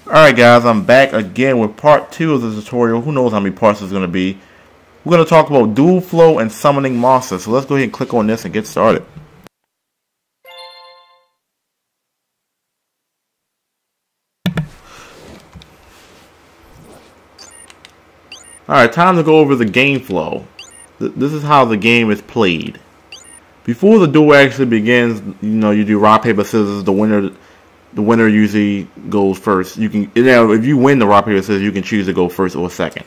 Alright guys, I'm back again with part 2 of the tutorial. Who knows how many parts it's going to be. We're going to talk about dual flow and summoning monsters. So let's go ahead and click on this and get started. Alright, time to go over the game flow. This is how the game is played. Before the duel actually begins, you do rock, paper, scissors. The winner usually goes first. If you win the rock, paper, scissors, you can choose to go first or second.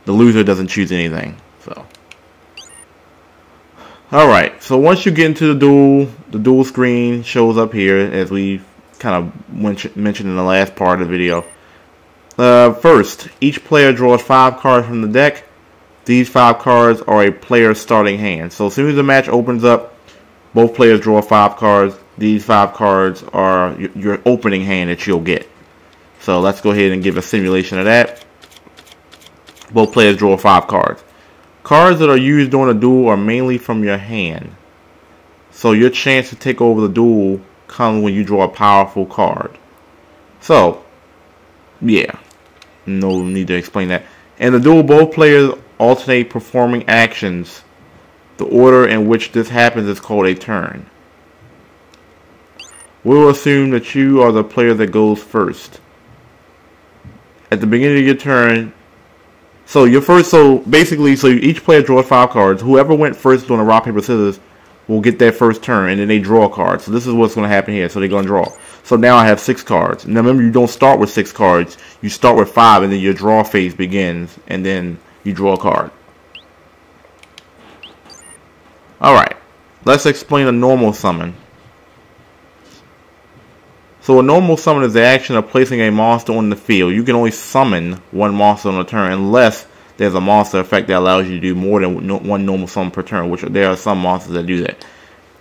The loser doesn't choose anything. So, alright, so once you get into the duel screen shows up here, as we kind of mentioned in the last part of the video. First, each player draws 5 cards from the deck. These 5 cards are a player's starting hand. So as soon as the match opens up, both players draw 5 cards. These 5 cards are your opening hand that you'll get. So let's go ahead and give a simulation of that. Both players draw 5 cards. Cards that are used during a duel are mainly from your hand. So your chance to take over the duel comes when you draw a powerful card. So, yeah. No need to explain that. In the duel, both players alternate performing actions. The order in which this happens is called a turn. We'll assume that you are the player that goes first. At the beginning of your turn, so each player draws 5 cards. Whoever went first on the rock, paper, scissors will get their first turn, and then they draw a card. So this is what's going to happen here. So they're going to draw. So now I have 6 cards. Now remember, you don't start with 6 cards. You start with 5, and then your draw phase begins, and then you draw a card. Alright, let's explain a normal summon. So a normal summon is the action of placing a monster on the field. You can only summon one monster on a turn unless there's a monster effect that allows you to do more than one normal summon per turn, which there are some monsters that do that.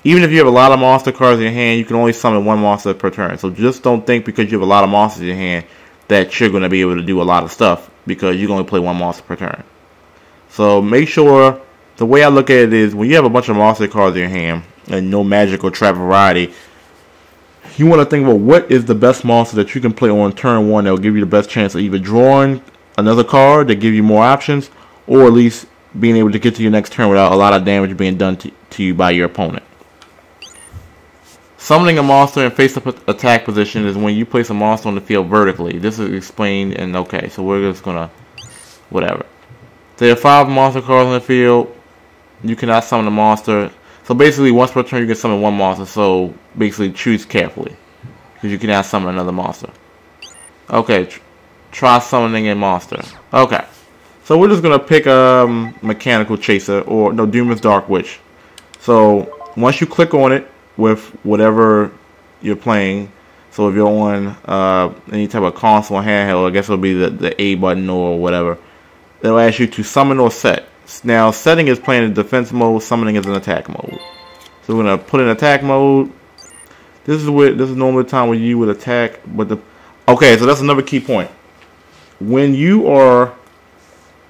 Even if you have a lot of monster cards in your hand, you can only summon one monster per turn. So just don't think because you have a lot of monsters in your hand that you're going to be able to do a lot of stuff, because you can only play one monster per turn. So make sure, the way I look at it is, when you have a bunch of monster cards in your hand and no magic or trap variety, you want to think about what is the best monster that you can play on turn 1 that will give you the best chance of either drawing another card that give you more options, or at least being able to get to your next turn without a lot of damage being done to you by your opponent. Summoning a monster in face-up attack position is when you place a monster on the field vertically. This is explained in okay, so we're just gonna whatever. There are 5 monster cards on the field. You cannot summon a monster. So basically, once per turn you can summon one monster. So basically, choose carefully, because you cannot summon another monster. Okay, try summoning a monster. Okay, so we're just gonna pick a mechanical chaser, or no, Doom's Dark Witch. So once you click on it with whatever you're playing, so if you're on any type of console or handheld, I guess it'll be the A button or whatever. They'll ask you to summon or set. Now, setting is playing in defense mode, summoning is in attack mode. So we're gonna put in attack mode. This is normally the time when you would attack, but okay, so that's another key point. When you are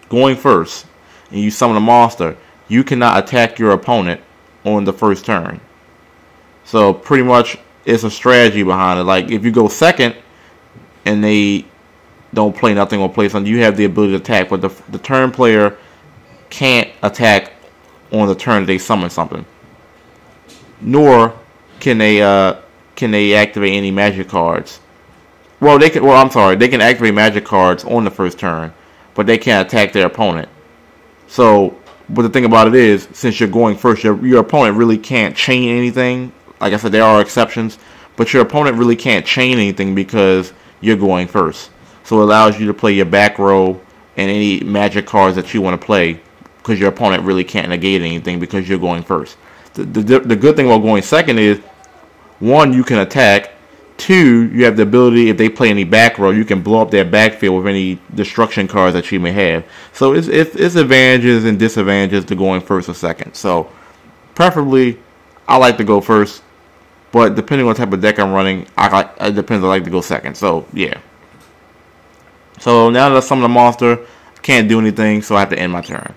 going first and you summon a monster, you cannot attack your opponent on the first turn. So pretty much it's a strategy behind it. Like if you go second and they don't play nothing or play something, you have the ability to attack, but the turn player can't attack on the turn they summon something. Nor can they activate any magic cards. Well, they can. Well, I'm sorry. They can activate magic cards on the first turn, but they can't attack their opponent. So, but the thing about it is, since you're going first, your opponent really can't chain anything. Like I said, there are exceptions, but your opponent really can't chain anything because you're going first. So it allows you to play your back row and any magic cards that you want to play, because your opponent really can't negate anything because you're going first. The good thing about going second is, 1, you can attack. 2, you have the ability, if they play any back row, you can blow up their backfield with any destruction cards that you may have. So it's advantages and disadvantages to going first or second. So preferably, I like to go first, but depending on what type of deck I'm running, it depends. I like to go second. So yeah. So now that I summon a monster, I can't do anything, so I have to end my turn.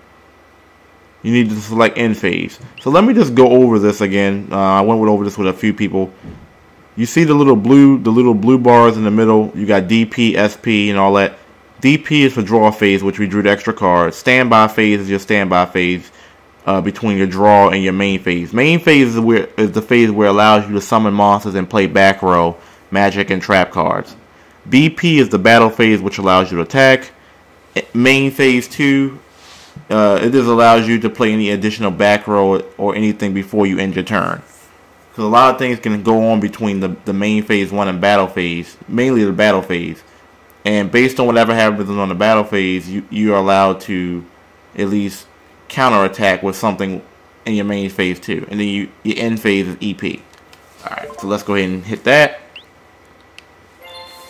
You need to select end phase. So let me just go over this again. I went over this with a few people. You see the little blue bars in the middle. You got DP, SP, and all that. DP is for draw phase, which we drew the extra card. Standby phase is your standby phase between your draw and your main phase. Main phase is the phase where it allows you to summon monsters and play back row, magic, and trap cards. BP is the battle phase, which allows you to attack. Main phase 2, it just allows you to play any additional back row or anything before you end your turn. Because a lot of things can go on between the main phase 1 and battle phase, mainly the battle phase. And based on whatever happens on the battle phase, you are allowed to at least counterattack with something in your main phase 2. And then your end phase is EP. Alright, so let's go ahead and hit that.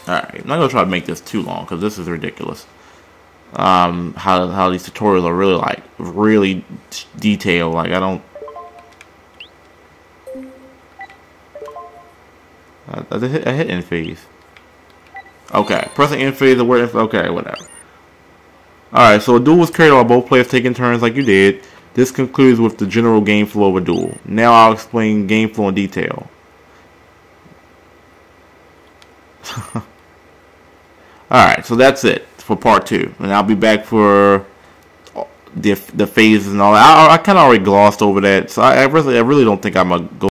Alright, I'm not going to try to make this too long because this is ridiculous. How these tutorials are really detailed. Like, I don't... I hit end phase. Okay, pressing end phase or where? Okay, whatever. Alright, so a duel was carried on both players taking turns like you did. This concludes with the general game flow of a duel. Now I'll explain game flow in detail. Alright, so that's it for part 2. And I'll be back for the phases and all that. I kind of already glossed over that. So I really don't think I'm going to go